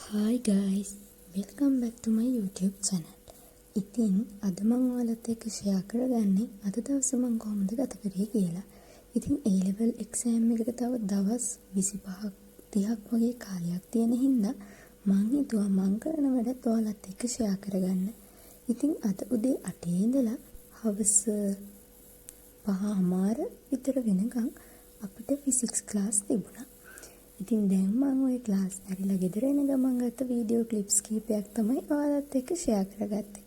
Hi guys, welcome back to my YouTube channel. ඉතින් අද මම ඔයාලත් එක්ක ෂෙයා කරගන්නේ අද දවසේ මම කොහොමද ගත කරේ කියලා. ඉතින් A level exam එකට තව දවස් 25ක් 30ක් වගේ කාලයක් තියෙන හින්දා මම හිතුවා මම කරන වැඩත් ඔයාලත් එක්ක ෂෙයා කරගන්න. ඉතින් අද උදේ 8 ඉඳලා හවස 5:00 විතර වෙනකන් අපිට ෆිසික්ස් ක්ලාස් තිබුණා. ඉතින් දැන් මම ওই ක්ලාස් ඇරිලා ගෙදර එන ගමන් ගත්ත වීඩියෝ ක්ලිප්ස් කීපයක් තමයි ඔයාලත් එක්ක ෂෙයා කරගත්තේ.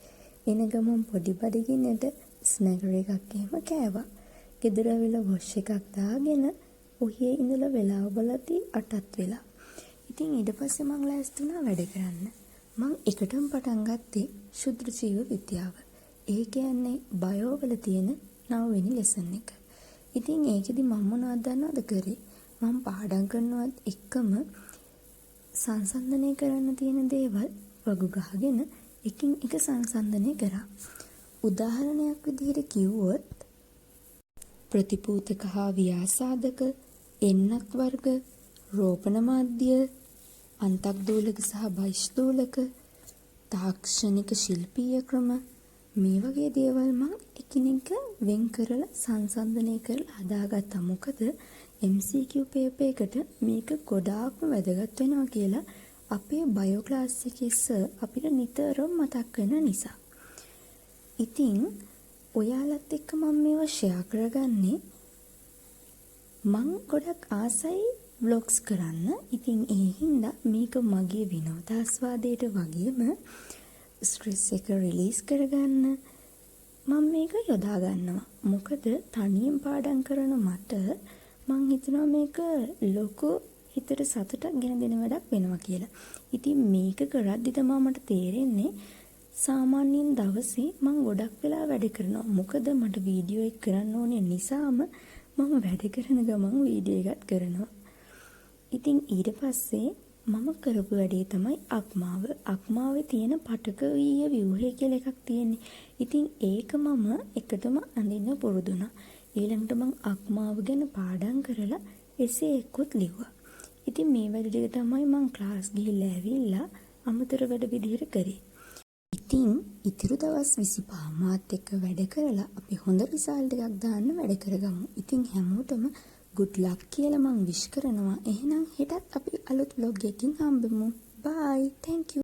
එන ගමන් පොඩි බඩගින්නට ස්නැකර් එකක් එහෙම කෑවා. ගෙදර ඇවිල්ලා වොෂ් එකක් දාගෙන ඔහේ ඉඳලා වෙලාව බලද්දී 8ත් වෙලා. ඉතින් ඊට පස්සේ මම ලෑස්ති වුණා වැඩ කරන්න. මම එකටම පටන් ගත්තේ ශුද්‍ර ජීව විද්‍යාව. ඒ කියන්නේ බයෝ වල තියෙන 9 වෙනි ලෙසන් එක. ඉතින් ඒකෙදි මම මොනවද දන්නවද කරේ? මම පාඩම් කරනවත් එක්කම සංසන්දනය කරන්න තියෙන දේවල් වගු ගහගෙන එකින් එක සංසන්දනය කරා. උදාහරණයක් විදිහට කිව්වොත් ප්‍රතිපූතක හා ව්‍යාසාධක, එන්නත් වර්ග, රෝපණ මාධ්‍ය, අන්තක් දූලක සහ බහිෂ්දූලක, තාක්ෂණික ශිල්පීය ක්‍රම මේ වගේ දේවල් මම එකිනෙක වෙන් කරලා සංසන්දනය කරලා හදාගත්තා. මොකද MCQ පේපර් එකට මේක ගොඩාක්ම වැදගත් වෙනවා කියලා අපේ බයෝ ක්ලාස් එකේ සර් අපිට නිතරම මතක් වෙන නිසා. ඉතින් ඔයාලත් එක්ක මම මේවා ෂෙයා කරගන්නේ මම ගොඩක් ආසයි ව්ලොග්ස් කරන්න. ඉතින් ඒ හින්දා මේක මගේ විනෝදාස්වාදයට වගේම ස්ට්‍රෙස් එක රිලීස් කරගන්න මම මේක යොදා ගන්නවා. මොකද තනියෙන් පාඩම් කරන මට මං හිතනවා මේක ලොකු හිතට සතුටක් ගෙන දෙන වැඩක් වෙනවා කියලා. ඉතින් මේක කරද්දි තමයි මට තේරෙන්නේ සාමාන්‍යයෙන් දවසේ මං ගොඩක් වෙලා වැඩ කරනවා. මොකද මට වීඩියෝ එක කරන්න ඕනේ නිසාම මම වැඩ කරන ගමන් වීඩියෝ එකත් කරනවා. ඉතින් ඊට පස්සේ මම කරපු වැඩේ තමයි අක්මාව. අක්මාවේ තියෙන පටකීය ව්‍යුහය කියලා එකක් තියෙන්නේ. ඉතින් ඒක මම එකටම අඳින්න පුරුදු වුණා. ඊළඟට මම අක්මාව ගැන පාඩම් කරලා එසේ එක්කුත් ලිව්වා. ඉතින් මේ වැඩ ටික තමයි මම ක්ලාස් ගිහිල්ලා ඇවිල්ලා අමතර වැඩ විදිහට කරේ. ඉතින් ඉතුරු දවස් 25 මාත් එක්ක වැඩ කරලා අපි හොඳ රිසල්ට් එකක් දාන්න වැඩ කරගමු. ඉතින් හැමෝටම good luck කියලා මම විශ් කරනවා. එහෙනම් හෙටත් අපි අලුත් vlog එකකින් හම්බෙමු. bye. thank you.